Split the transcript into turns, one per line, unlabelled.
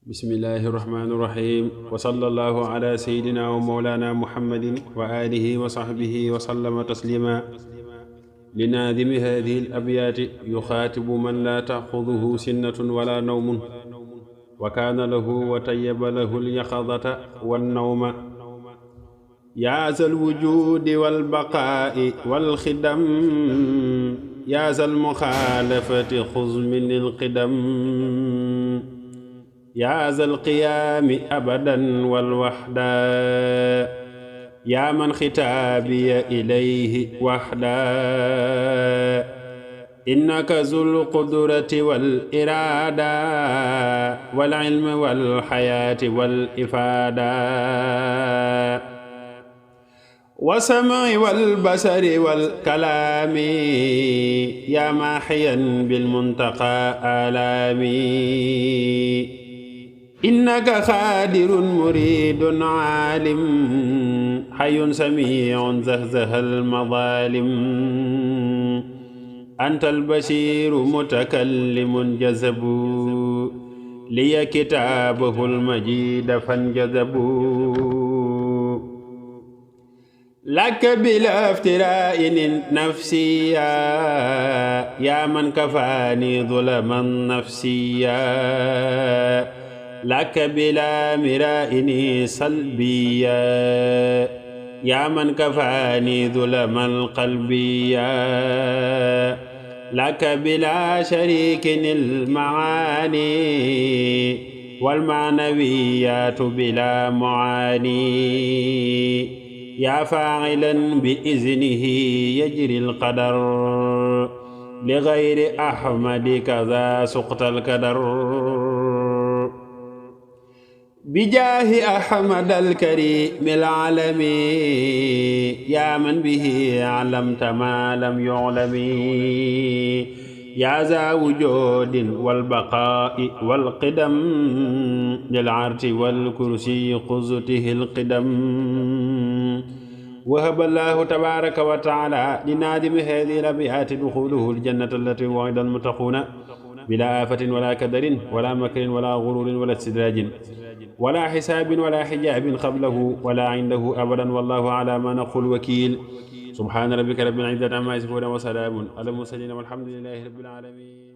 bismillahi irrahmani irrahim wa sallallahu ala sayidina wa mawlana muhammadin wa alihi wa sahbihi wa sallama taslima linaadimi hadihi al abyaati yuxaatibu man laa taxuduhu sinnatun wala nawmun wa kaana lahu wa tayyaba lahu lyaqadata wannawma yaa zal wujudi walbaqaa'i walxidam yaa zal muxaalafati xuz min alqidam yaa zal qiyaami abadan wal waxda yaa man xitaabiya ilayhi waxda innaka zul qudrati wal iraada wal ilmi wal xayaati wal ifaada wa sam'i wal basari wal kalaami yaa maaxiyan bil muntaqa alaami innaka xaadirun muridun aalim xayyun samiicun zahzahal mazaalim antal basiiru mutakallimun jazabu liya kitaabahul majiida fanjazabu laka bila iftiraa'in nafsiya yaa man kafaani zulaman nafsiya laka bila miraa'ini salbiya yaa man kafaani zulamal qalbiya laka bila shariikin al-macaani wal macnawiyaatu bila mucaani yaa faacilan bi iznihi yajri al-qadar li gayri ahmadi kaza suqtal kadar bijaahi ahmad alkarim alalami yaa man bihi alamta ma lam yu'lami yaa za wujudin walbaqaa'i walqidam lil arti walkursi quztihi alqidam wahaba allahu tabaraka wa taala linaadimi hadihi al-abyaati duxuluhu aljannata allati wu'ida almuttaquuna bila aafatin wala kadarin wala makrin wala gururin wala istidraajin wala xisaabin wala xijaabin qablahu wala indahu abadan wallahu ala ma naqul wakiil subhaana rabbika rabbil izzati amma yasifuun wa salaamun alal mursaliin walhamdulillahi rabbil aalamiin